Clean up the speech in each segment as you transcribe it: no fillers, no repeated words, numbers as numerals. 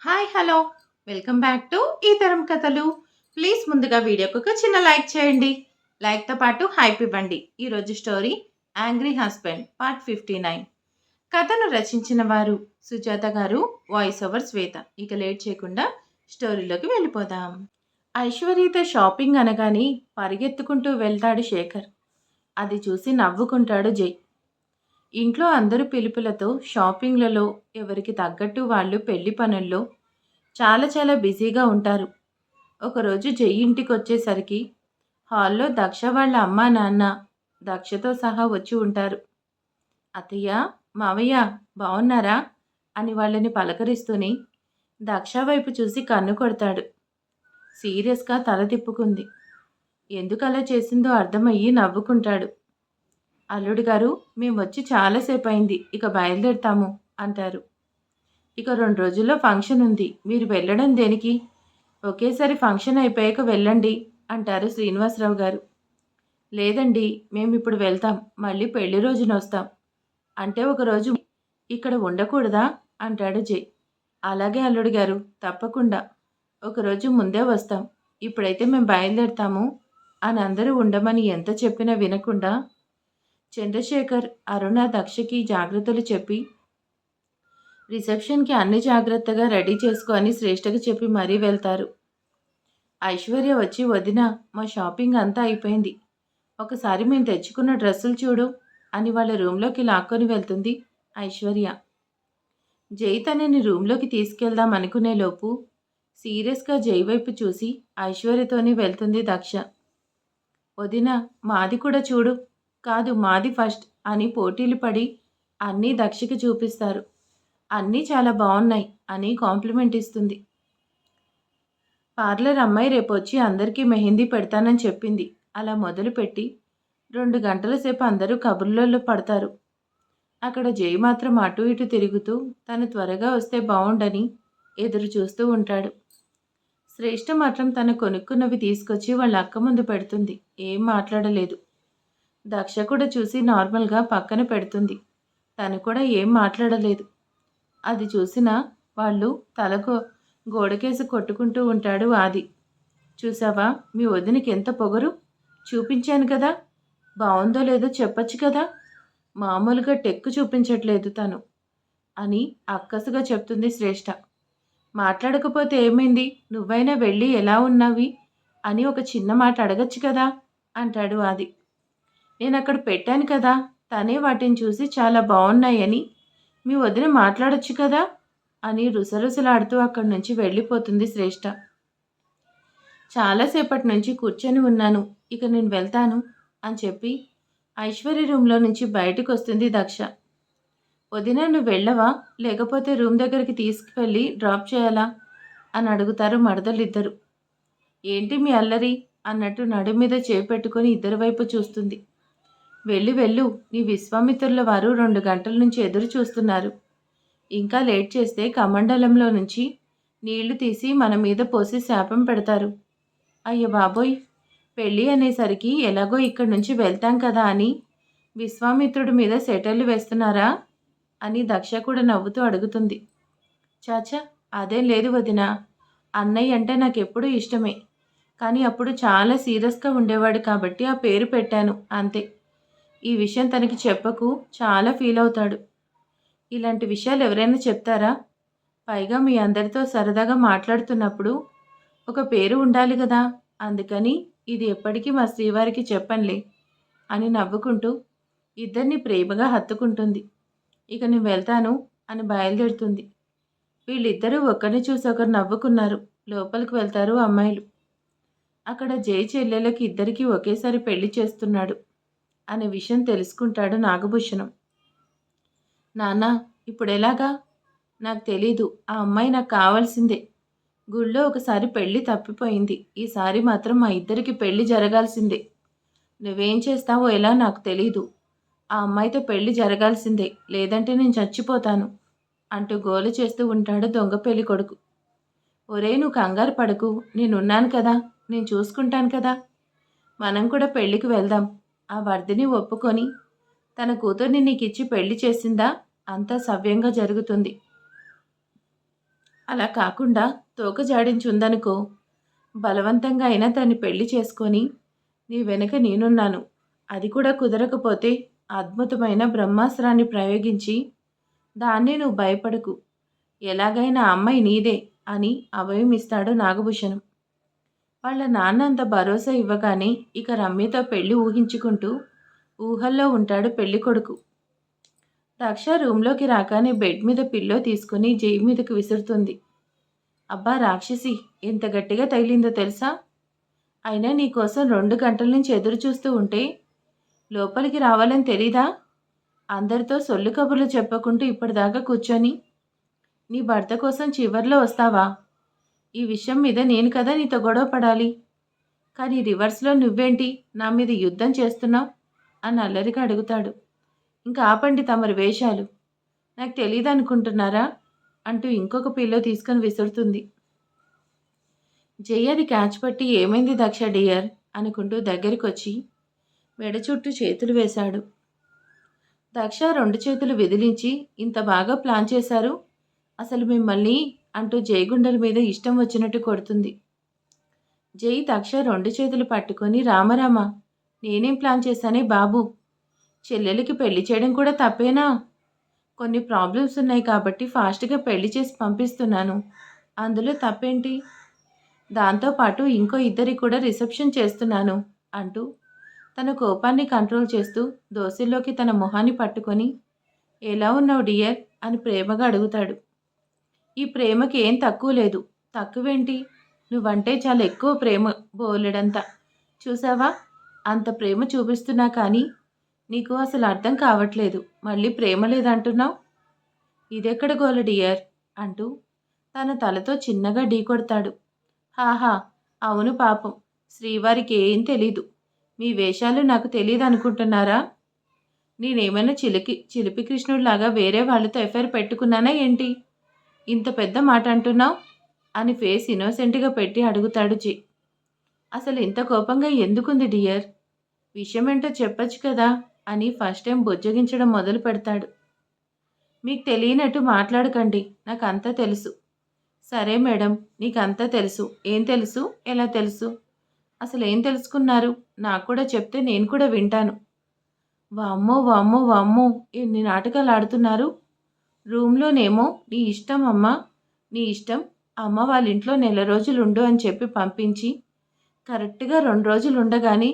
Hi hello welcome back to ఈ తరం కథలు. ప్లీజ్ ముందుగా వీడియోకి ఒక చిన్న లైక్ చేయండి. లైక్తో పాటు హైప్ ఇవ్వండి. ఈరోజు స్టోరీ యాంగ్రీ హస్బెండ్ పార్ట్ 59. కథను రచించిన వారు సుజాత గారు, వాయిస్ ఓవర్ శ్వేత. ఇక లేట్ చేయకుండా స్టోరీలోకి వెళ్ళిపోదాం. ఐశ్వర్యతో షాపింగ్ అనగానే పరిగెత్తుకుంటూ వెళ్తాడు శేఖర్. అది చూసి నవ్వుకుంటాడు జై. ఇంట్లో అందరూ పిలుపులతో షాపింగ్లలో ఎవరికి తగ్గట్టు వాళ్ళు పెళ్లి పనుల్లో చాలా చాలా బిజీగా ఉంటారు. ఒకరోజు జై ఇంటికి వచ్చేసరికి హాల్లో దక్ష వాళ్ళ అమ్మా నాన్న దక్షతో సహా వచ్చి ఉంటారు. అత్తయ్య, మావయ్య బాగున్నారా అని వాళ్ళని పలకరిస్తూనే దక్ష వైపు చూసి కన్ను కొడతాడు. సీరియస్గా తల తిప్పుకుంది. ఎందుకు అలా చేసిందో అర్థమయ్యి నవ్వుకుంటాడు. అల్లుడు గారు, మేము వచ్చి చాలాసేపు అయింది, ఇక బయలుదేరుతాము అంటారు. ఇక 2 రోజుల్లో ఫంక్షన్ ఉంది, మీరు వెళ్ళడం దేనికి? ఒకేసారి ఫంక్షన్ అయిపోయాక వెళ్ళండి అంటారు శ్రీనివాసరావు గారు. లేదండి, మేము ఇప్పుడు వెళ్తాం, మళ్ళీ పెళ్లి రోజున వస్తాం. అంటే ఒకరోజు ఇక్కడ ఉండకూడదా అంటాడు జై. అలాగే అల్లుడు గారు, తప్పకుండా ఒకరోజు ముందే వస్తాం. ఇప్పుడైతే మేము బయలుదేరుతాము అని అందరూ ఉండమని ఎంత చెప్పినా వినకుండా చంద్రశేఖర్, అరుణ దక్షకి జాగ్రత్తలు చెప్పి రిసెప్షన్కి అన్ని జాగ్రత్తగా రెడీ చేసుకొని శ్రేష్టకి చెప్పి మరీ వెళ్తారు. ఐశ్వర్య వచ్చి, వదిన, మా షాపింగ్ అంతా అయిపోయింది, ఒకసారి మేము తెచ్చుకున్న డ్రెస్సులు చూడు అని వాళ్ళ రూమ్లోకి లాక్కొని వెళ్తుంది ఐశ్వర్య. జై తనని రూమ్లోకి తీసుకెళ్దాం అనుకునేలోపు సీరియస్గా జై వైపు చూసి ఐశ్వర్యతోనే వెళ్తుంది దక్ష. వదిన, మాది కూడా చూడు, కాదు మాది ఫస్ట్ అని పోటీలు పడి అన్నీ దక్షకి చూపిస్తారు. అన్నీ చాలా బాగున్నాయి అని కాంప్లిమెంట్ ఇస్తుంది. పార్లర్ అమ్మాయి రేపు వచ్చి అందరికీ మెహందీ పెడతానని చెప్పింది. అలా మొదలుపెట్టి 2 గంటల సేపు అందరూ కబుర్లలో పడతారు. అక్కడ జై మాత్రం అటు ఇటు తిరుగుతూ తను త్వరగా వస్తే బాగుండని ఎదురు చూస్తూ ఉంటాడు. శ్రేష్ఠ మాత్రం తను కొనుక్కున్నవి తీసుకొచ్చి వాళ్ళ అక్క ముందు పెడుతుంది. ఏం మాట్లాడలేదు. దక్ష కూడా చూసి నార్మల్గా పక్కన పెడుతుంది. తను కూడా ఏం మాట్లాడలేదు. అది చూసిన వాళ్ళు తలకు గోడకేసి కొట్టుకుంటూ ఉంటాడు ఆది. చూసావా, మీ వదినకి ఎంత పొగరు, చూపించాను కదా, బాగుందో లేదో చెప్పచ్చు కదా, మామూలుగా టెక్కు చూపించట్లేదు తను అని అక్కసుగా చెప్తుంది శ్రేష్ఠ. మాట్లాడకపోతే ఏమైంది, నువ్వైనా వెళ్ళి ఎలా ఉన్నావి అని ఒక చిన్న మాట అడగచ్చు కదా అంటాడు ఆది. నేను అక్కడ పెట్టాను కదా, తనే వాటిని చూసి చాలా బాగున్నాయని మీ వదిన మాట్లాడొచ్చు కదా అని రుసరుసలాడుతూ అక్కడి నుంచి వెళ్ళిపోతుంది శ్రేష్ఠ. చాలాసేపటి నుంచి కూర్చొని ఉన్నాను, ఇక నేను వెళ్తాను అని చెప్పి ఐశ్వర్య రూమ్లో నుంచి బయటకు వస్తుంది దక్ష. వదిన, నువ్వు వెళ్ళవా, లేకపోతే రూమ్ దగ్గరికి తీసుకువెళ్ళి డ్రాప్ చేయాలా అని అడుగుతారు మరదలిద్దరు. ఏంటి మీ అల్లరి అన్నట్టు నడు మీద చేపెట్టుకొని ఇద్దరి వైపు చూస్తుంది. వెళ్ళు వెళ్ళు, నీ విశ్వామిత్రుల వారు 2 గంటల నుంచి ఎదురు చూస్తున్నారు. ఇంకా లేట్ చేస్తే కమండలంలో నుంచి నీళ్లు తీసి మన మీద పోసి శాపం పెడతారు. అయ్య బాబోయ్, పెళ్ళి అనేసరికి ఎలాగో ఇక్కడి నుంచి వెళ్తాం కదా అని విశ్వామిత్రుడి మీద సెటర్లు వేస్తున్నారా అని దక్ష కూడా నవ్వుతూ అడుగుతుంది. చాచా, అదేం లేదు వదినా, అన్నయ్య అంటే నాకెప్పుడూ ఇష్టమే, కానీ అప్పుడు చాలా సీరియస్గా ఉండేవాడు కాబట్టి ఆ పేరు పెట్టాను అంతే. ఈ విషయం తనకి చెప్పకు, చాలా ఫీల్ అవుతాడు. ఇలాంటి విషయాలు ఎవరైనా చెప్తారా? పైగా మీ అందరితో సరదాగా మాట్లాడుతున్నప్పుడు ఒక పేరు ఉండాలి కదా, అందుకని ఇది ఎప్పటికీ మా శ్రీవారికి చెప్పనులే అని నవ్వుకుంటూ ఇద్దరిని ప్రేమగా హత్తుకుంటుంది. ఇక నేను వెళ్తాను అని బయలుదేరుతుంది. వీళ్ళిద్దరూ ఒకరిని చూసి ఒకరు నవ్వుకున్నారు. లోపలికి వెళ్తారు అమ్మాయిలు. అక్కడ జై చెల్లెలకి ఇద్దరికీ ఒకేసారి పెళ్లి చేస్తున్నాడు అనే విషయం తెలుసుకుంటాడు నాగభూషణం. నాన్న, ఇప్పుడు ఎలాగా? నాకు తెలీదు, ఆ అమ్మాయి నాకు కావాల్సిందే. గుళ్ళో ఒకసారి పెళ్ళి తప్పిపోయింది, ఈసారి మాత్రం మా ఇద్దరికి పెళ్ళి జరగాల్సిందే. నువ్వేం చేస్తావో ఎలా నాకు తెలీదు, ఆ అమ్మాయితో పెళ్ళి జరగాల్సిందే, లేదంటే నేను చచ్చిపోతాను అంటూ గోల చేస్తూ ఉంటాడు దొంగ పెళ్లి కొడుకు. ఒరే, నువ్వు కంగారు పడకు, నేనున్నాను కదా, నేను చూసుకుంటాను కదా, మనం కూడా పెళ్ళికి వెళ్దాం. ఆ వర్ధిని ఒప్పుకొని తన కూతుర్ని నీకిచ్చి పెళ్లి చేసిందా, అంతా సవ్యంగా జరుగుతుంది. అలా కాకుండా తోక జాడించుందనుకో, బలవంతంగా అయినా దాన్ని పెళ్లి చేసుకొని నీ వెనక నేనున్నాను. అది కూడా కుదరకపోతే అద్భుతమైన బ్రహ్మాస్త్రాన్ని ప్రయోగించి దాన్నే నువ్వు భయపడకు. ఎలాగైనా ఆ అమ్మాయి నీదే అని అభయమిస్తాడు నాగభూషణం. వాళ్ళ నాన్న అంత భరోసా ఇవ్వగానే ఇక రమ్యతో పెళ్లి ఊహించుకుంటూ ఊహల్లో ఉంటాడు పెళ్ళికొడుకు. దక్ష రూంలోకి రాగానే బెడ్ మీద పిల్లో తీసుకుని జై మీదకి విసురుతుంది. అబ్బా రాక్షసి, ఎంత గట్టిగా తగిలిందో తెలుసా? అయినా నీకోసం 2 గంటల నుంచి ఎదురు చూస్తూ ఉంటే లోపలికి రావాలని తెలీదా? అందరితో సొల్లు కబుర్లు చెప్పకుంటూ ఇప్పటిదాకా కూర్చొని నీ భర్త కోసం చివర్లో వస్తావా? ఈ విషయం మీద నేను కదా నీతో గొడవ పడాలి. కానీ రివర్స్లో నువ్వేంటి నా మీద యుద్ధం చేస్తున్నావు అని అల్లరిగా అడుగుతాడు. ఇంకా ఆపండి తమరి వేషాలు, నాకు తెలీదనుకుంటున్నారా అంటూ ఇంకొక పిల్లో తీసుకొని విసురుతుంది. జై అది క్యాచ్ పట్టి ఏమైంది దక్ష డియర్ అనుకుంటూ దగ్గరికొచ్చి మెడ చుట్టూ చేతులు వేశాడు. దక్ష 2 చేతులు విదిలించి ఇంత బాగా ప్లాన్ చేశారు అసలు మిమ్మల్ని అంటూ జై గుండెల మీద ఇష్టం వచ్చినట్టు కొడుతుంది. జై దక్ష 2 చేతులు పట్టుకొని రామరామ, నేనేం ప్లాన్ చేశానే బాబు, చెల్లెలికి పెళ్లి చేయడం కూడా తప్పేనా? కొన్ని ప్రాబ్లమ్స్ ఉన్నాయి కాబట్టి ఫాస్ట్గా పెళ్లి చేసి పంపిస్తున్నాను, అందులో తప్పేంటి? దాంతోపాటు ఇంకో ఇద్దరికి కూడా రిసెప్షన్ చేస్తున్నాను అంటూ తన కోపాన్ని కంట్రోల్ చేస్తూ దోశల్లోకి తన మొహాన్ని పట్టుకొని ఎలా ఉన్నావు డియర్ అని ప్రేమగా అడుగుతాడు. ఈ ప్రేమకి ఏం తక్కువ లేదు. తక్కువేంటి? నువ్వంటే చాలా ఎక్కువ ప్రేమ, బోలెడంతా. చూసావా, అంత ప్రేమ చూపిస్తున్నా కానీ నీకు అసలు అర్థం కావట్లేదు. మళ్ళీ ప్రేమ లేదంటున్నావు. ఇదెక్కడ గోల డియర్ అంటూ తన తలతో చిన్నగా ఢీకొడతాడు. హాహా, అవును పాపం, శ్రీవారికి ఏం తెలీదు. మీ వేషాలు నాకు తెలియదు అనుకుంటున్నారా? నేనేమైనా చిలిపి కృష్ణుడిలాగా వేరే వాళ్ళతో ఎఫైర్ పెట్టుకున్నానా ఏంటి? ఇంత పెద్ద మాట అంటున్నావు అని ఫేస్ ఇన్నోసెంట్గా పెట్టి అడుగుతాడు జై. అసలు ఇంత కోపంగా ఎందుకుంది డియర్? విషయం ఏంటో చెప్పొచ్చు కదా అని ఫస్ట్ టైం బుజ్జగించడం మొదలు పెడతాడు. మీకు తెలియనట్టు మాట్లాడకండి, నాకు అంతా తెలుసు. సరే మేడం, నీకంతా తెలుసు. ఏం తెలుసు? ఎలా తెలుసు? అసలు ఏం తెలుసుకున్నారు? నాకు కూడా చెప్తే నేను కూడా వింటాను. వామ్మో వామ్మో వామ్మో, ఎన్ని నాటకాలు ఆడుతున్నారు. రూమ్లోనేమో నీ ఇష్టం అమ్మా, నీ ఇష్టం, అమ్మ వాళ్ళ ఇంట్లో 1 రోజులు ఉండు అని చెప్పి పంపించి కరెక్ట్గా 2 రోజులు ఉండగానే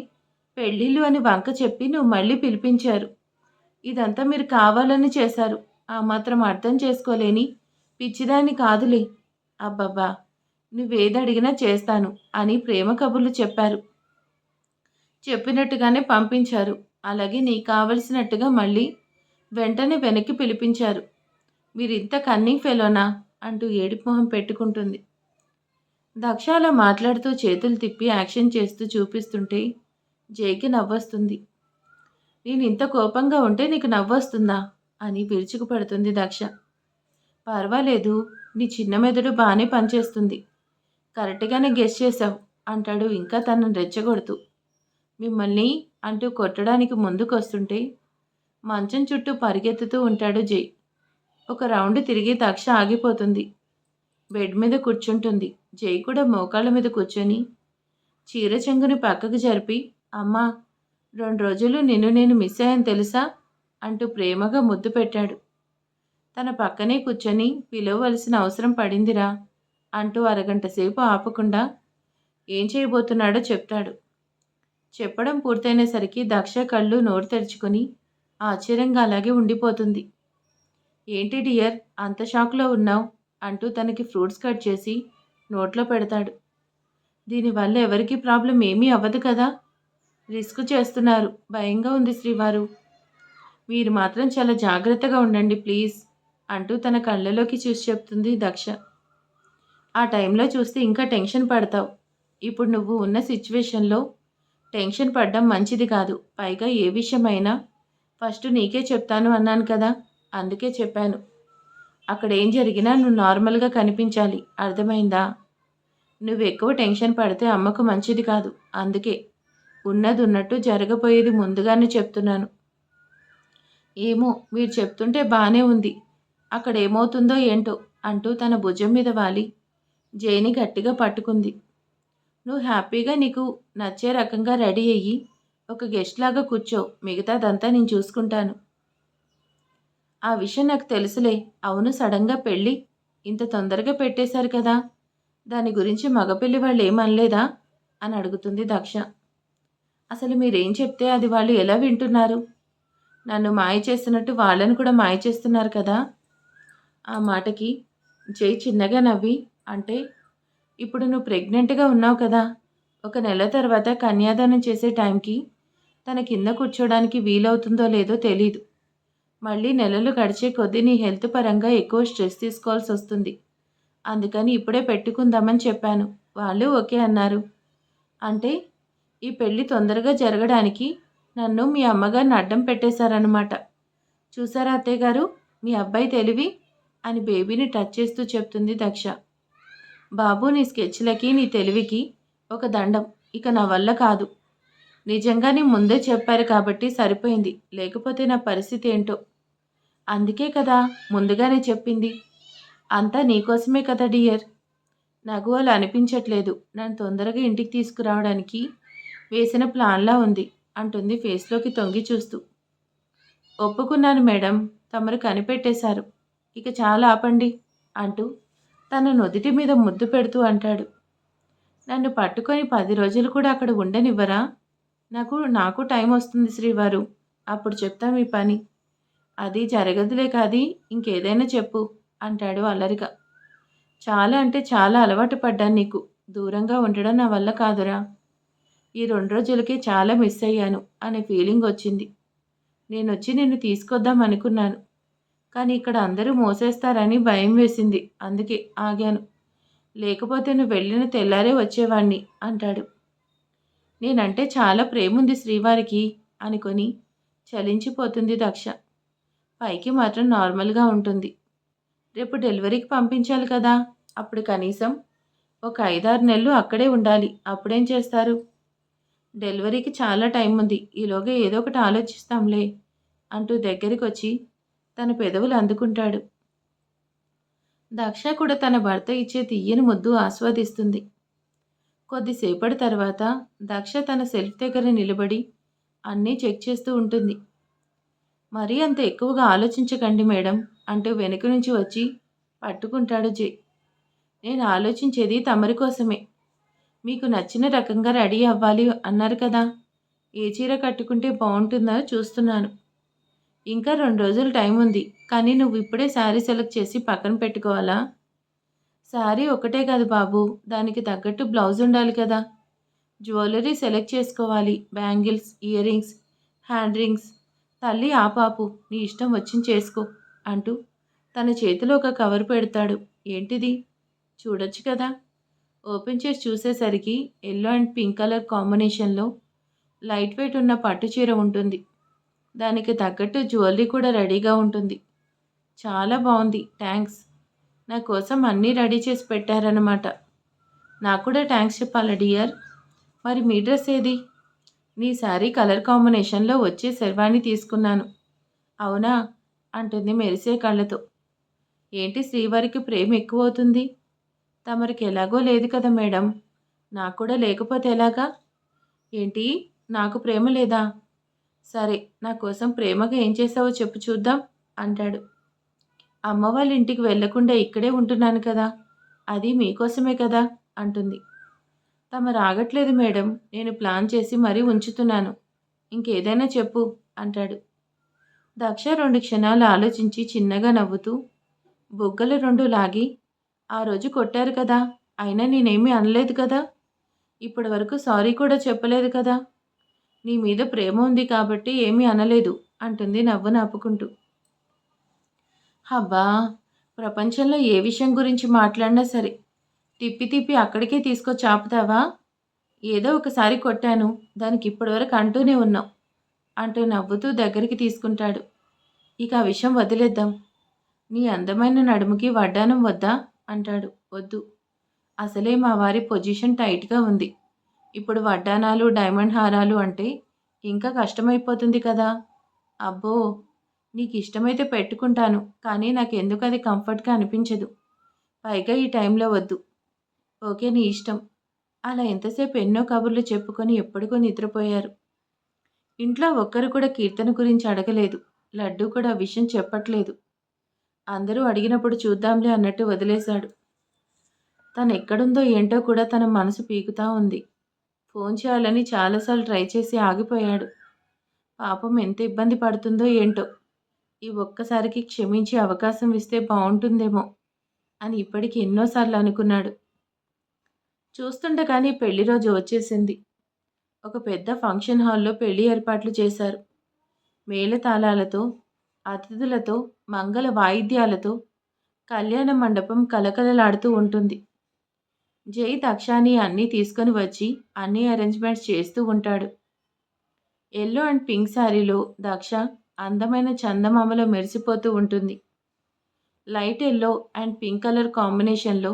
పెళ్ళిళ్ళు అని వంక చెప్పి నువ్వు మళ్ళీ పిలిపించారు. ఇదంతా మీరు కావాలని చేశారు. ఆ మాత్రం అర్థం చేసుకోలేని పిచ్చిదాన్ని కాదులే. అబ్బబ్బా, నువ్వేది అడిగినా చేస్తాను అని ప్రేమ కబుర్లు చెప్పారు. చెప్పినట్టుగానే పంపించారు. అలాగే నీకు కావలసినట్టుగా మళ్ళీ వెంటనే వెనక్కి పిలిపించారు. మీరింత కన్నింగ్ ఫెలోనా అంటూ ఏడుపు మొహం పెట్టుకుంటుంది. దక్ష అలా మాట్లాడుతూ చేతులు తిప్పి యాక్షన్ చేస్తూ చూపిస్తుంటే జైకి నవ్వొస్తుంది. నేను ఇంత కోపంగా ఉంటే నీకు నవ్వొస్తుందా అని విరుచుకుపడుతుంది దక్ష. పర్వాలేదు, నీ చిన్న మెదడు బాగానే పనిచేస్తుంది, కరెక్ట్గానే గెస్ చేశావు అంటాడు ఇంకా తనను రెచ్చగొడుతూ. మిమ్మల్ని అంటూ కొట్టడానికి ముందుకొస్తుంటే మంచం చుట్టూ పరిగెత్తుతూ ఉంటాడు జై. ఒక రౌండ్ తిరిగి దక్ష ఆగిపోతుంది. బెడ్ మీద కూర్చుంటుంది. జై కూడా మోకాళ్ళ మీద కూర్చొని చీర చెంగుని పక్కకు జరిపి, అమ్మా 2 రోజులు నిన్ను నేను మిస్ అయ్యాను తెలుసా అంటూ ప్రేమగా ముద్దు పెట్టాడు. తన పక్కనే కూర్చొని పిలవవలసిన అవసరం పడిందిరా అంటూ అరగంట సేపు ఆపకుండా ఏం చేయబోతున్నాడో చెప్తాడు. చెప్పడం పూర్తయినేసరికి దక్ష కళ్ళు నోరు తెరుచుకొని ఆశ్చర్యంగా అలాగే ఉండిపోతుంది. ఏంటి డియర్ అంత షాక్లో ఉన్నావు అంటూ తనకి ఫ్రూట్స్ కట్ చేసి నోట్లో పెడతాడు. దీనివల్ల ఎవరికి ప్రాబ్లం ఏమీ అవ్వదు కదా. రిస్క్ చేస్తున్నారు, భయంగా ఉంది శ్రీవారు. మీరు మాత్రం చాలా జాగ్రత్తగా ఉండండి ప్లీజ్ అంటూ తన కళ్ళలోకి చూసి చెప్తుంది దక్ష. ఆ టైంలో చూస్తే ఇంకా టెన్షన్ పడతావు. ఇప్పుడు నువ్వు ఉన్న సిచ్యువేషన్లో టెన్షన్ పడడం మంచిది కాదు. పైగా ఏ విషయమైనా ఫస్ట్ నీకే చెప్తాను అన్నాను కదా, అందుకే చెప్పాను. అక్కడ ఏం జరిగినా నువ్వు నార్మల్గా కనిపించాలి, అర్థమైందా? నువ్వు ఎక్కువ టెన్షన్ పడితే అమ్మకు మంచిది కాదు. అందుకే ఉన్నది ఉన్నట్టు జరగబోయేది ముందుగానే చెప్తున్నాను. ఏమో మీరు చెప్తుంటే బాగానే ఉంది, అక్కడ ఏమవుతుందో ఏంటో అంటూ తన భుజం మీద వాలి జైని గట్టిగా పట్టుకుంది. నువ్వు హ్యాపీగా నీకు నచ్చే రకంగా రెడీ అయ్యి ఒక గెస్ట్ లాగా కూర్చో, మిగతాదంతా నేను చూసుకుంటాను. ఆ విషయం నాకు తెలుసులే. అవును, సడన్గా పెళ్ళి ఇంత తొందరగా పెట్టేశారు కదా, దాని గురించి మగపెళ్లి వాళ్ళు ఏమనలేదా అని అడుగుతుంది దక్ష. అసలు మీరేం చెప్తే అది వాళ్ళు ఎలా వింటున్నారు? నన్ను మాయ చేస్తున్నట్టు వాళ్ళని కూడా మాయ చేస్తున్నారు కదా. ఆ మాటకి జై చిన్నగా నవ్వి, అంటే ఇప్పుడు నువ్వు ప్రెగ్నెంట్గా ఉన్నావు కదా, ఒక నెల తర్వాత కన్యాదానం చేసే టైంకి తన కింద కూర్చోడానికి వీలవుతుందో లేదో తెలీదు. మళ్ళీ నెలలు గడిచే కొద్దీ నీ హెల్త్ పరంగా ఎక్కువ స్ట్రెస్ తీసుకోవాల్సి వస్తుంది. అందుకని ఇప్పుడే పెట్టుకుందామని చెప్పాను. వాళ్ళు ఓకే అన్నారు. అంటే ఈ పెళ్ళి తొందరగా జరగడానికి నన్ను మీ అమ్మగారిని అడ్డం పెట్టేశారన్నమాట. చూసారా అత్తయ్య గారు, మీ అబ్బాయి తెలివి అని బేబీని టచ్ చేస్తూ చెప్తుంది దక్ష. బాబు, నీ స్కెచ్లకి నీ తెలివికి ఒక దండం. ఇక నా వల్ల కాదు. నిజంగానే ముందే చెప్పారు కాబట్టి సరిపోయింది, లేకపోతే నా పరిస్థితి ఏంటో. అందుకే కదా ముందుగానే చెప్పింది. అంతా నీకోసమే కదా డియర్. నాకు అలా అనిపించట్లేదు. నన్ను తొందరగా ఇంటికి తీసుకురావడానికి వేసిన ప్లాన్లా ఉంది అంటుంది ఫేస్లోకి తొంగి చూస్తూ. ఒప్పుకున్నాను మేడం, తమరు కనిపెట్టేశారు. ఇక చాలా ఆపండి అంటూ తన నుదిటి మీద ముద్దు పెడుతూ అంటాడు. నన్ను పట్టుకొని 10 రోజులు కూడా అక్కడ ఉండనివ్వరా? నాకు టైం వస్తుంది శ్రీవారు, అప్పుడు చెప్తా మీ పని. అది జరగదులే కాది, ఇంకేదైనా చెప్పు అంటాడు అల్లరిగా. చాలా అంటే చాలా అలవాటు పడ్డాను నీకు. దూరంగా ఉండడం నా వల్ల కాదురా. ఈ 2 రోజులకే చాలా మిస్ అయ్యాను అనే ఫీలింగ్ వచ్చింది. నేనొచ్చి నిన్ను తీసుకొద్దాం అనుకున్నాను, కానీ ఇక్కడ అందరూ మోసేస్తారని భయం వేసింది. అందుకే ఆగాను. లేకపోతే నువ్వు వెళ్ళిన తెల్లారే వచ్చేవాణ్ణి అంటాడు. నేనంటే చాలా ప్రేముంది శ్రీవారికి అనుకొని చలించిపోతుంది దక్ష. పైకి మాత్రం నార్మల్గా ఉంటుంది. రేపు డెలివరీకి పంపించాలి కదా, అప్పుడు కనీసం ఒక 5-6 నెలలు అక్కడే ఉండాలి. అప్పుడేం చేస్తారు? డెలివరీకి చాలా టైం ఉంది, ఈలోగా ఏదో ఒకటి ఆలోచిస్తాంలే అంటూ దగ్గరికి వచ్చి తన పెదవులు అందుకుంటాడు. దక్ష కూడా తన భర్త ఇచ్చే తీయని ముద్దు ఆస్వాదిస్తుంది. కొద్దిసేపటి తర్వాత దక్ష తన సెల్ఫ్ దగ్గర నిలబడి అన్నీ చెక్ చేస్తూ ఉంటుంది. మరీ అంత ఎక్కువగా ఆలోచించకండి మేడం అంటూ వెనుక నుంచి వచ్చి పట్టుకుంటాడు జై. నేను ఆలోచించేది తమరి కోసమే. మీకు నచ్చిన రకంగా రెడీ అవ్వాలి అన్నారు కదా, ఏ చీర కట్టుకుంటే బాగుంటుందో చూస్తున్నాను. ఇంకా 2 రోజులు టైం ఉంది, కానీ నువ్వు ఇప్పుడే శారీ సెలెక్ట్ చేసి పక్కన పెట్టుకోవాలా? శారీ ఒకటే కాదు బాబు, దానికి తగ్గట్టు బ్లౌజ్ ఉండాలి కదా. జ్యువెలరీ సెలెక్ట్ చేసుకోవాలి. Bangles, ear rings, hand rings. తల్లి ఆపాపు, నీ ఇష్టం వచ్చింది చేసుకో అంటూ తన చేతిలో ఒక కవర్ పెడతాడు. ఏంటిది? చూడొచ్చు కదా. ఓపెన్ చేసి చూసేసరికి ఎల్లో అండ్ పింక్ కలర్ కాంబినేషన్లో లైట్ వెయిట్ ఉన్న పట్టు చీర ఉంటుంది. దానికి తగ్గట్టు జ్యువెలరీ కూడా రెడీగా ఉంటుంది. చాలా బాగుంది, థ్యాంక్స్. నా కోసం అన్నీ రెడీ చేసి పెట్టారన్నమాట. నాకు కూడా థ్యాంక్స్ చెప్పాలా డియర్? మరి మీ డ్రెస్ ఏది? నీ శారీ కలర్ కాంబినేషన్లో వచ్చే శర్వాణి తీసుకున్నాను. అవునా అంటుంది మెరిసే కళ్ళతో. ఏంటి శ్రీవారికి ప్రేమ ఎక్కువ అవుతుంది? తమరికి ఎలాగో లేదు కదా మేడం. నాకు కూడా లేకపోతే ఎలాగా? ఏంటి, నాకు ప్రేమ లేదా? సరే, నా కోసం ప్రేమగా ఏం చేసావో చెప్పు చూద్దాం అంటాడు. అమ్మ వాళ్ళ ఇంటికి వెళ్లకుండా ఇక్కడే ఉంటున్నాను కదా, అది మీకోసమే కదా అంటుంది. తమ రాగట్లేదు మేడం, నేను ప్లాన్ చేసి మరీ ఉంచుతున్నాను. ఇంకేదైనా చెప్పు అంటాడు. దక్ష 2 క్షణాలు ఆలోచించి చిన్నగా నవ్వుతూ బుగ్గలు 2 లాగి, ఆ రోజు కొట్టారు కదా, అయినా నేనేమీ అనలేదు కదా, ఇప్పటి వరకు సారీ కూడా చెప్పలేదు కదా, నీ మీద ప్రేమ ఉంది కాబట్టి ఏమీ అనలేదు అంటుంది నవ్వు నాపుకుంటూ. అబ్బా, ప్రపంచంలో ఏ విషయం గురించి మాట్లాడినా సరే తిప్పి తిప్పి అక్కడికే తీసుకొచ్చి ఆపుతావా? ఏదో ఒకసారి కొట్టాను, దానికి ఇప్పటివరకు అంటూనే ఉన్నావు అంటూ నవ్వుతూ దగ్గరికి తీసుకుంటాడు. ఇక ఆ విషయం వదిలేద్దాం. నీ అందమైన నడుముకి వడ్డానం వద్దా అంటాడు. వద్దు, అసలే మా వారి పొజిషన్ టైట్గా ఉంది. ఇప్పుడు వడ్డానాలు, డైమండ్ హారాలు అంటే ఇంకా కష్టమైపోతుంది కదా. అబ్బో, నీకు ఇష్టమైతే పెట్టుకుంటాను, కానీ నాకు ఎందుకు అది కంఫర్ట్గా అనిపించదు. పైగా ఈ టైంలో వద్దు. ఓకే నీ ఇష్టం. అలా ఎంతసేపు ఎన్నో కబుర్లు చెప్పుకొని ఎప్పటికో నిద్రపోయారు. ఇంట్లో ఒక్కరు కూడా కీర్తన గురించి అడగలేదు. లడ్డు కూడా ఆ విషయం చెప్పట్లేదు. అందరూ అడిగినప్పుడు చూద్దాంలే అన్నట్టు వదిలేశాడు. తనెక్కడుందో ఏంటో కూడా తన మనసు పీకుతా ఉంది. ఫోన్ చేయాలని చాలాసార్లు ట్రై చేసి ఆగిపోయాడు. పాపం ఎంత ఇబ్బంది పడుతుందో ఏంటో. ఈ ఒక్కసారికి క్షమించి అవకాశం ఇస్తే బావుంటుందేమో అని ఇప్పటికి ఎన్నోసార్లు అనుకున్నాడు. చూస్తుండగానే పెళ్లి రోజు వచ్చేసింది. ఒక పెద్ద ఫంక్షన్ హాల్‌లో పెళ్లి ఏర్పాట్లు చేశారు. మేళతాళాలతో, అతిథులతో, మంగళ వాయిద్యాలతో కళ్యాణ మండపం కలకలలాడుతూ ఉంటుంది. జై దక్షాని అన్నీ తీసుకొని వచ్చి అన్ని అరేంజ్‌మెంట్స్ చేస్తూ ఉంటాడు. యెల్లో అండ్ పింక్ శారీలో దక్ష అందమైన చందమామలో మెరిసిపోతూ ఉంటుంది. Light yellow and pink colour కాంబినేషన్‌లో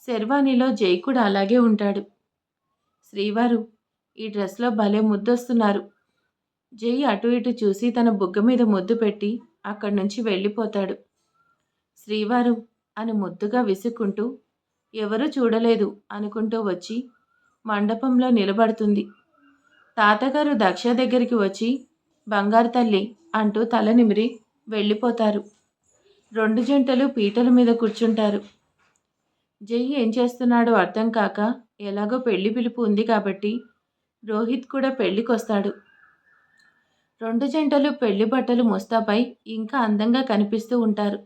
శర్వానీలో జై కూడా అలాగే ఉంటాడు. శ్రీవారు ఈ డ్రెస్‌లో భలే ముద్దొస్తున్నారు. జై అటు ఇటు చూసి తన బుగ్గ మీద ముద్దు పెట్టి అక్కడి నుంచి వెళ్ళిపోతాడు. శ్రీవారు అని ముద్దుగా విసుక్కుంటూ ఎవరూ చూడలేదు అనుకుంటూ వచ్చి మండపంలో నిలబడుతుంది. తాతగారు దక్ష దగ్గరికి వచ్చి బంగారు తల్లి అంటూ తల నిమిరి వెళ్ళిపోతారు. 2 జంటలు పీటల మీద కూర్చుంటారు. జై ఏం చేస్తున్నాడో అర్థం కాక ఎలాగో పెళ్లి పిలుపు ఉంది కాబట్టి రోహిత్ కూడా పెళ్లికొస్తాడు. 2 జంటలు పెళ్లి బట్టలు ముస్తాబై ఇంకా అందంగా కనిపిస్తూ ఉంటారు.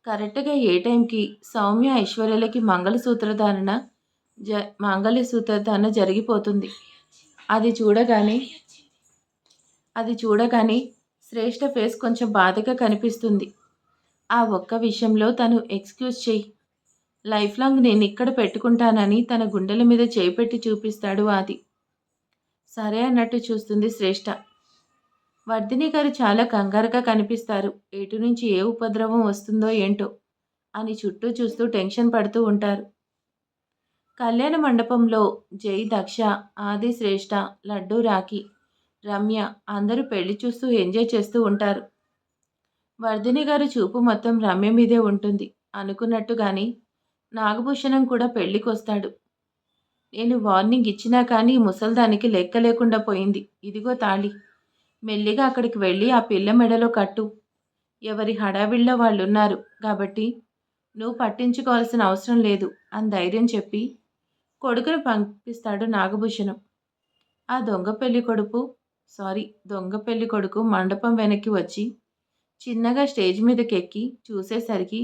కరెక్ట్‌గా ఏ టైంకి సౌమ్య ఐశ్వర్యలకి మంగళసూత్రధారణ జరిగిపోతుంది. అది చూడగానే అది చూడగానే శ్రేష్ఠ ఫేస్ కొంచెం బాధగా కనిపిస్తుంది. ఆ ఒక్క విషయంలో తను ఎక్స్‌క్యూజ్ చెయ్యి. లైఫ్ లాంగ్ నేనిక్కడ పెట్టుకుంటానని తన గుండెల మీద చేయి పెట్టి చూపిస్తాడు ఆది. సరే అన్నట్టు చూస్తుంది శ్రేష్ఠ. వర్ధిని గారు చాలా కంగారుగా కనిపిస్తారు. ఎటు నుంచి ఏ ఉపద్రవం వస్తుందో ఏంటో అని చుట్టూ చూస్తూ టెన్షన్ పడుతూ ఉంటారు. కళ్యాణ మండపంలో జై, దక్ష, ఆది, శ్రేష్ఠ, లడ్డు, రాఖీ, రమ్య అందరూ పెళ్లి చూస్తూ ఎంజాయ్ చేస్తూ ఉంటారు. వర్ధిని గారి చూపు మొత్తం రమ్య మీదే ఉంటుంది. అనుకున్నట్టుగాని నాగభూషణం కూడా పెళ్లికొస్తాడు. నేను వార్నింగ్ ఇచ్చినా కానీ ముసల్దానికి లెక్క లేకుండా పోయింది. ఇదిగో తాళి. మెల్లిగా అక్కడికి వెళ్ళి ఆ పిల్ల మెడలో కట్టు. ఎవరి హడావిడిలో వాళ్ళున్నారు కాబట్టి నువ్వు పట్టించుకోవాల్సిన అవసరం లేదు అని ధైర్యం చెప్పి కొడుకును పంపిస్తాడు నాగభూషణం. ఆ దొంగ పెళ్లి కొడుకు మండపం వెనక్కి వచ్చి చిన్నగా స్టేజ్ మీదకెక్కి చూసేసరికి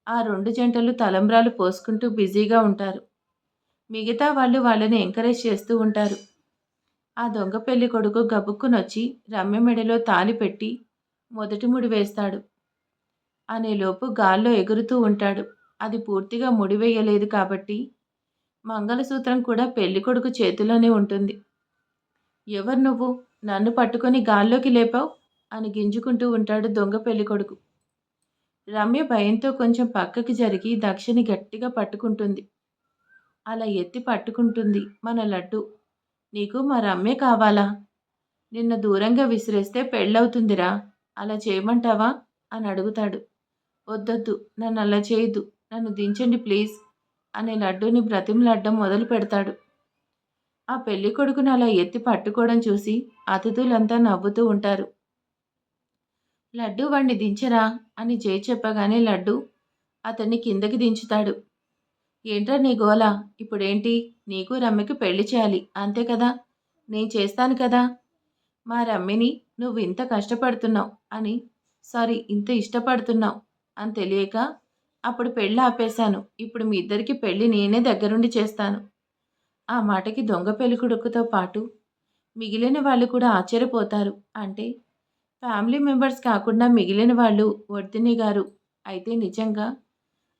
ఆ 2 జంటలు తలంబ్రాలు పోసుకుంటూ బిజీగా ఉంటారు. మిగతా వాళ్ళు వాళ్ళని ఎంకరేజ్ చేస్తూ ఉంటారు. ఆ దొంగ పెళ్లి కొడుకు గబుక్కునొచ్చి రమ్య మెడలో తాళి పెట్టి మొదటి ముడి వేస్తాడు. అనేలోపు గాల్లో ఎగురుతూ ఉంటాడు. అది పూర్తిగా ముడివేయలేదు కాబట్టి మంగళసూత్రం కూడా పెళ్ళికొడుకు చేతిలోనే ఉంటుంది. ఎవరు నువ్వు? నన్ను పట్టుకొని గాల్లోకి లేపావు అని గింజుకుంటూ ఉంటాడు దొంగ పెళ్ళికొడుకు. రమ్య భయంతో కొంచెం పక్కకి జరిగి దక్షని గట్టిగా పట్టుకుంటుంది. అలా ఎత్తి పట్టుకుంటుంది మన లడ్డు. నీకు మా రమ్య కావాలా? నిన్న దూరంగా విసిరేస్తే పెళ్ళవుతుందిరా. అలా చేయమంటావా అని అడుగుతాడు. వద్దొద్దు, నన్ను అలా చేయొద్దు, నన్ను దించండి ప్లీజ్ అనే లడ్డూని బ్రతిమలాడడం మొదలు పెడతాడు. ఆ పెళ్లి కొడుకును అలా ఎత్తి పట్టుకోవడం చూసి అతిథులంతా నవ్వుతూ ఉంటారు. లడ్డు వాణ్ణి దించరా అని జై చెప్పగానే లడ్డు అతన్ని కిందకి దించుతాడు. ఏంట్రా నీ గోల? ఇప్పుడేంటి? నీకు రమ్యకి పెళ్లి చేయాలి అంతే కదా? నేను చేస్తాను కదా? మా రమ్యని నువ్వు ఇంత కష్టపడుతున్నావు అని ఇంత ఇష్టపడుతున్నావు అని తెలియక అప్పుడు పెళ్ళి ఆపేశాను. ఇప్పుడు మీ ఇద్దరికి పెళ్లి నేనే దగ్గరుండి చేస్తాను. ఆ మాటకి దొంగ పెళ్ళికొడుకుతో పాటు మిగిలిన వాళ్ళు కూడా ఆశ్చర్యపోతారు. అంటే ఫ్యామిలీ మెంబర్స్ కాకుండా మిగిలిన వాళ్ళు వర్ధిని గారు అయితే నిజంగా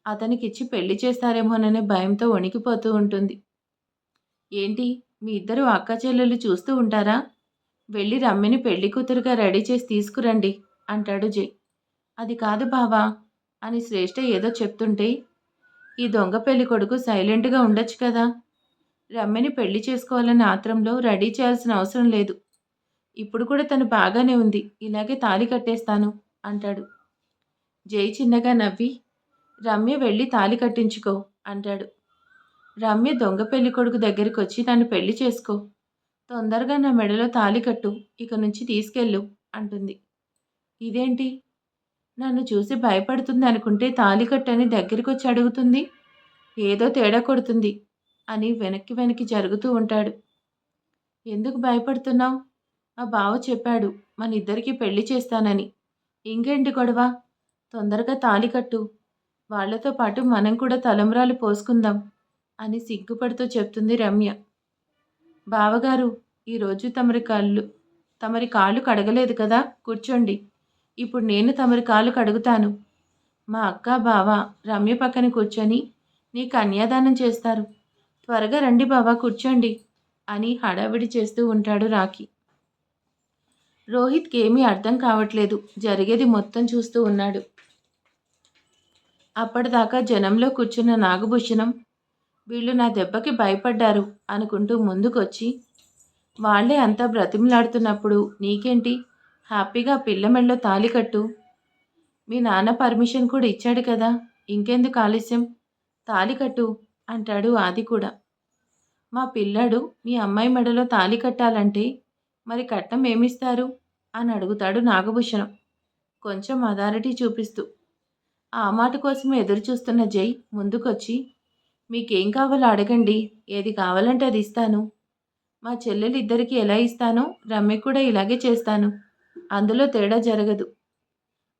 అతనికిచ్చి పెళ్లి చేస్తారేమోననే భయంతో వణికిపోతూ ఉంటుంది. ఏంటి మీ ఇద్దరు అక్క చెల్లెలు చూస్తూ ఉంటారా? వెళ్ళి రమ్యని పెళ్లి కూతురుగా రెడీ చేసి తీసుకురండి అంటాడు జై. అది కాదు బావా అని శ్రేష్ఠ ఏదో చెప్తుంటే ఈ దొంగ పెళ్లి కొడుకు సైలెంట్గా ఉండొచ్చు కదా. రమ్యని పెళ్లి చేసుకోవాలన్న ఆత్రంలో రెడీ చేయాల్సిన అవసరం లేదు. ఇప్పుడు కూడా తను బాగానే ఉంది. ఇలాగే తాళి కట్టేస్తాను అంటాడు. జై చిన్నగా నవ్వి రమ్య వెళ్ళి తాళి కట్టించుకో అంటాడు. రమ్య దొంగ పెళ్ళికొడుకు దగ్గరికొచ్చి నన్ను పెళ్లి చేసుకో. తొందరగా నా మెడలో తాళి కట్టు. ఇక నుంచి తీసుకెళ్ళు అంటుంది. ఇదేంటి? నన్ను చూసి భయపడుతుంది అనుకుంటే తాళి కట్టని దగ్గరికొచ్చి అడుగుతుంది. ఏదో తేడా కొడుతుంది అని వెనక్కి వెనక్కి జరుగుతూ ఉంటాడు. ఎందుకు భయపడుతున్నావు? మా బావ చెప్పాడు మన ఇద్దరికి పెళ్లి చేస్తానని. ఇంకేంటి గొడవ? తొందరగా తాళి కట్టు. వాళ్లతో పాటు మనం కూడా తలంబ్రాలు పోసుకుందాం అని సిగ్గుపడుతూ చెప్తుంది రమ్య. బావగారు, ఈరోజు తమరి కాళ్ళు కడగలేదు కదా, కూర్చోండి. ఇప్పుడు నేను తమరి కాళ్ళు కడుగుతాను. మా అక్క బావ రమ్య పక్కన కూర్చొని నీ కన్యాదానం చేస్తారు. త్వరగా రండి బావా, కూర్చోండి అని హడావిడి చేస్తూ ఉంటాడు రాఖీ. రోహిత్కి ఏమీ అర్థం కావట్లేదు. జరిగేది మొత్తం చూస్తూ ఉన్నాడు. అప్పటిదాకా జనంలో కూర్చున్న నాగభూషణం వీళ్ళు నా దెబ్బకి భయపడ్డారు అనుకుంటూ ముందుకొచ్చి వాళ్లే అంతా బ్రతిమలాడుతున్నప్పుడు నీకేంటి, హ్యాపీగా పిల్ల మెళ్ళో తాళి కట్టు. మీ నాన్న పర్మిషన్ కూడా ఇచ్చాడు కదా, ఇంకెందుకు ఆలస్యం, తాళి కట్టు అంటాడు ఆది కూడా. మా పిల్లాడు మీ అమ్మాయి మెడలో తాళి కట్టాలంటే మరి కట్నం ఏమిస్తారు అని అడుగుతాడు నాగభూషణం కొంచెం అథారిటీ చూపిస్తూ. ఆ మాట కోసం ఎదురు చూస్తున్న జై ముందుకొచ్చి మీకేం కావాలో అడగండి, ఏది కావాలంటే అది ఇస్తాను. మా చెల్లెలిద్దరికీ ఎలా ఇస్తానో రమ్య కూడా ఇలాగే చేస్తాను. అందులో తేడా జరగదు.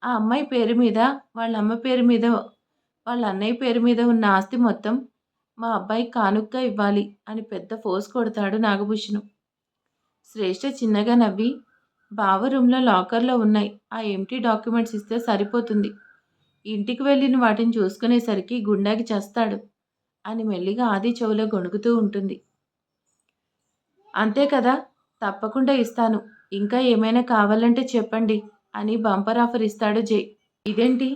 ఆ అమ్మాయి పేరు మీద, వాళ్ళ అమ్మ పేరు మీద, వాళ్ళ అన్నయ్య పేరు మీద ఉన్న ఆస్తి మొత్తం మా అబ్బాయికి కానుగ్గా ఇవ్వాలి అని పెద్ద ఫోర్స్ కొడతాడు నాగభూషణం. శ్రేష్ఠ చిన్నగా నవ్వి బావ రూమ్లో లాకర్లో ఉన్నాయి, ఆ ఎంటీ డాక్యుమెంట్స్ ఇస్తే సరిపోతుంది. ఇంటికి వెళ్ళిన వాటిని చూసుకునేసరికి గుండాకి చస్తాడు అని మెల్లిగా ఆది చెవులో గొణుకుతూ ఉంటుంది. అంతే కదా, తప్పకుండా ఇస్తాను. ఇంకా ఏమైనా కావాలంటే చెప్పండి అని బంపర్ ఆఫర్ ఇస్తాడు జై. ఇదేంటి,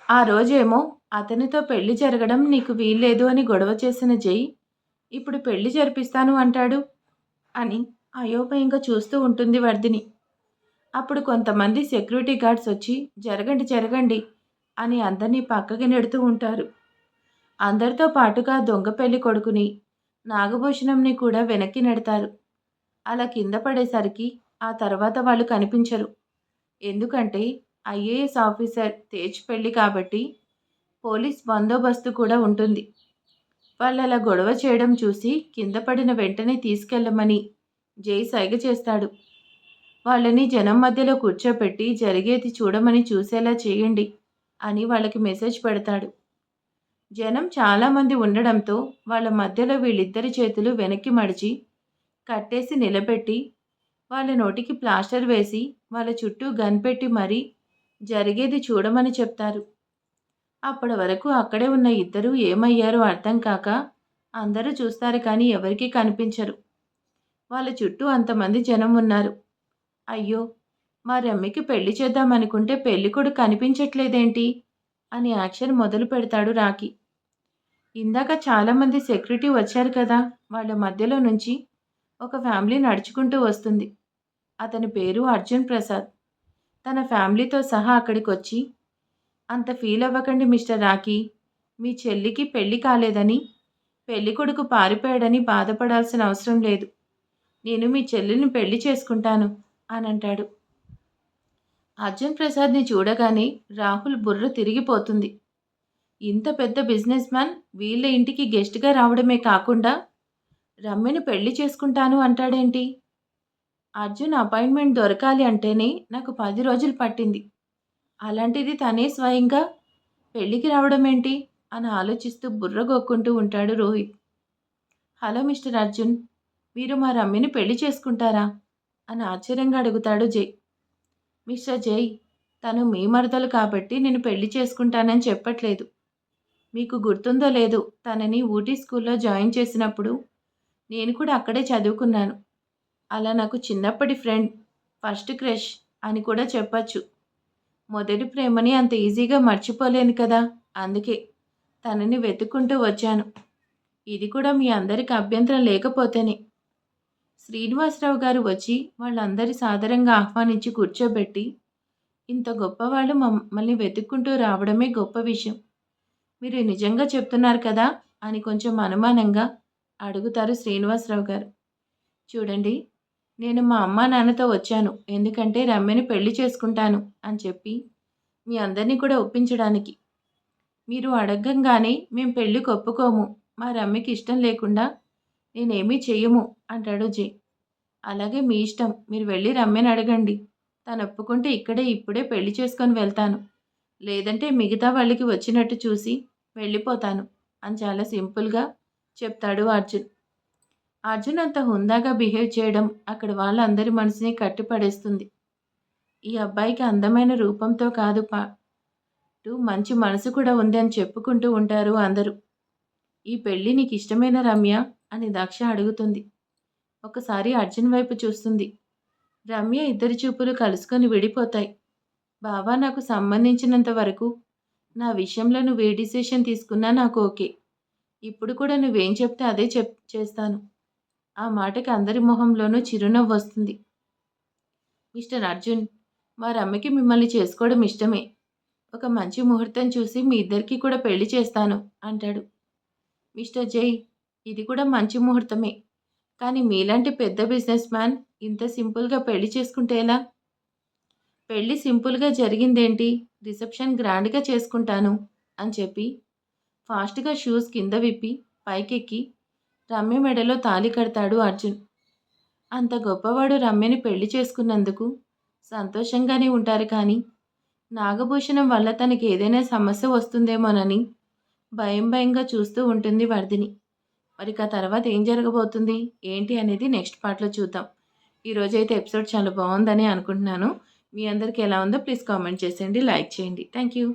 ఆ రోజేమో అతనితో పెళ్లి జరగడం నీకు వీల్లేదు అని గొడవ చేసిన జై ఇప్పుడు పెళ్లి జరిపిస్తాను అంటాడు అని అయోమయంగా చూస్తూ ఉంటుంది వర్ధిని. అప్పుడు కొంతమంది సెక్యూరిటీ గార్డ్స్ వచ్చి జరగండి జరగండి అని అందరినీ పక్కకి నెడుతూ ఉంటారు. అందరితో పాటుగా దొంగ పెళ్లి కొడుకుని నాగభూషణంని కూడా వెనక్కి నెడతారు. అలా కింద పడేసరికి ఆ తర్వాత వాళ్ళు కనిపించరు. ఎందుకంటే ఐఏఎస్ ఆఫీసర్ తేజ్ పెళ్లి కాబట్టి పోలీస్ బందోబస్తు కూడా ఉంటుంది. వాళ్ళు అలా గొడవ చేయడం చూసి కింద పడిన వెంటనే తీసుకెళ్ళమని జై సైగ చేస్తాడు. వాళ్ళని జనం మధ్యలో కూర్చోపెట్టి జరిగేది చూడమని చూసేలా చేయండి అని వాళ్ళకి మెసేజ్ పెడతాడు. జనం చాలామంది ఉండడంతో వాళ్ళ మధ్యలో వీళ్ళిద్దరి చేతులు వెనక్కి మడిచి కట్టేసి నిలబెట్టి వాళ్ళ నోటికి ప్లాస్టర్ వేసి వాళ్ళ చుట్టూ గన్ పెట్టి మరీ జరిగేది చూడమని చెప్తారు. అప్పటి వరకు అక్కడే ఉన్న ఇద్దరూ ఏమయ్యారో అర్థం కాక అందరూ చూస్తారు కానీ ఎవరికీ కనిపించరు. వాళ్ళ చుట్టూ అంతమంది జనం ఉన్నారు. అయ్యో, మా రమ్యకి పెళ్లి చేద్దామనుకుంటే పెళ్ళికొడుకు కనిపించట్లేదేంటి అని యాక్షన్ మొదలు పెడతాడు రాఖీ. ఇందాక చాలామంది సెక్యూరిటీ వచ్చారు కదా, వాళ్ళ మధ్యలో నుంచి ఒక ఫ్యామిలీ నడుచుకుంటూ వస్తుంది. అతని పేరు అర్జున్ ప్రసాద్. తన ఫ్యామిలీతో సహా అక్కడికి వచ్చి అంత ఫీల్ అవ్వకండి మిస్టర్ రాఖీ, మీ చెల్లికి పెళ్లి కాలేదని, పెళ్ళికొడుకు పారిపోయాడని బాధపడాల్సిన అవసరం లేదు. నేను మీ చెల్లిని పెళ్లి చేసుకుంటాను అని అంటాడు. అర్జున్ ప్రసాద్ని చూడగానే రాహుల్ బుర్ర తిరిగిపోతుంది. ఇంత పెద్ద బిజినెస్ మ్యాన్ వీళ్ళ ఇంటికి గెస్ట్గా రావడమే కాకుండా రమ్యని పెళ్లి చేసుకుంటాను అంటాడేంటి? అర్జున్ అపాయింట్మెంట్ దొరకాలి అంటేనే నాకు 10 రోజులు పట్టింది. అలాంటిది తనే స్వయంగా పెళ్ళికి రావడం ఏంటి అని ఆలోచిస్తూ బుర్ర గోక్కుంటూ ఉంటాడు రోహిత్. హలో మిస్టర్ అర్జున్, మీరు మా రమ్యని పెళ్లి చేసుకుంటారా అని ఆశ్చర్యంగా అడుగుతాడు జై. మిస్టర్ జై, తను మీ మరదలు కాబట్టి నేను పెళ్లి చేసుకుంటానని చెప్పట్లేదు. మీకు గుర్తుందో లేదో, తనని ఊటీ స్కూల్లో జాయిన్ చేసినప్పుడు నేను కూడా అక్కడే చదువుకున్నాను. అలా నాకు చిన్నప్పటి ఫ్రెండ్, ఫస్ట్ క్రష్ అని కూడా చెప్పచ్చు. మొదటి ప్రేమని అంత ఈజీగా మర్చిపోలేను కదా, అందుకే తనని వెతుక్కుంటూ వచ్చాను. ఇది కూడా మీ అందరికి అభ్యంతరం లేకపోతేనే. శ్రీనివాసరావు గారు వచ్చి వాళ్ళందరి సాదరంగా ఆహ్వానించి కూర్చోబెట్టి ఇంత గొప్పవాళ్ళు మమ్మల్ని వెతుక్కుంటూ రావడమే గొప్ప విషయం. మీరు నిజంగా చెప్తున్నారు కదా అని కొంచెం అనుమానంగా అడుగుతారు శ్రీనివాసరావు గారు. చూడండి, నేను మా అమ్మా నాన్నతో వచ్చాను. ఎందుకంటే రమ్యని పెళ్లి చేసుకుంటాను అని చెప్పి మీ అందరినీ కూడా ఒప్పించడానికి. మీరు అడగంగానే మేం పెళ్ళికి ఒప్పుకోము. మా రమ్యకి ఇష్టం లేకుండా నేనేమీ చెయ్యము అంటాడు జై. అలాగే మీ ఇష్టం. మీరు వెళ్ళి రమ్యని అడగండి. తను ఒప్పుకుంటే ఇక్కడే ఇప్పుడే పెళ్లి చేసుకొని వెళ్తాను. లేదంటే మిగతా వాళ్ళకి వచ్చినట్టు చూసి వెళ్ళిపోతాను అని చాలా సింపుల్‌గా చెప్తాడు అర్జున్. అర్జున్ అంత హుందాగా బిహేవ్ చేయడం అక్కడ వాళ్ళందరి మనసుని కట్టిపడేస్తుంది. ఈ అబ్బాయికి అందమైన రూపంతో కాదు మంచి మనసు కూడా ఉంది అని చెప్పుకుంటూ ఉంటారు అందరూ. ఈ పెళ్లి నీకిష్టమేనా రమ్య అని దక్ష అడుగుతుంది. ఒకసారి అర్జున్ వైపు చూస్తుంది. రమ్య ఇద్దరి చూపులు కలుసుకొని విడిపోతాయి. బావా, నాకు సంబంధించినంత వరకు నా విషయంలో నువ్వు ఏ డిసిషన్ తీసుకున్నా నాకు ఓకే. ఇప్పుడు కూడా నువ్వేం చెప్తే అదే చేస్తాను. ఆ మాటకి అందరి మొహంలోనూ చిరునవ్వు వస్తుంది. మిస్టర్ అర్జున్, మా రమ్యకి మిమ్మల్ని చేసుకోవడం ఇష్టమే. ఒక మంచి ముహూర్తం చూసి మీ ఇద్దరికీ కూడా పెళ్లి చేస్తాను అంటాడు. మిస్టర్ జై, ఇది కూడా మంచి ముహూర్తమే. కానీ మీలాంటి పెద్ద బిజినెస్ మ్యాన్ ఇంత సింపుల్గా పెళ్లి చేసుకుంటే ఎలా? పెళ్లి సింపుల్గా జరిగిందేంటి, రిసెప్షన్ గ్రాండ్గా చేసుకుంటాను అని చెప్పి ఫాస్ట్గా షూస్ కింద విప్పి పైకెక్కి రమ్య మెడలో తాళి కడతాడు అర్జున్. అంత గొప్పవాడు రమ్యని పెళ్లి చేసుకున్నందుకు సంతోషంగానే ఉంటారు, కానీ నాగభూషణం వల్ల తనకి ఏదైనా సమస్య వస్తుందేమోనని భయంగా చూస్తూ ఉంటుంది వర్ధిని. మరి ఆ తర్వాత ఏం జరగబోతుంది ఏంటి అనేది నెక్స్ట్ పార్ట్లో చూద్దాం. ఈరోజైతే ఎపిసోడ్ చాలా బాగుందని అనుకుంటున్నాను. మీ అందరికీ ఎలా ఉందో ప్లీజ్ కామెంట్ చేసేయండి, లైక్ చేయండి. Thank you.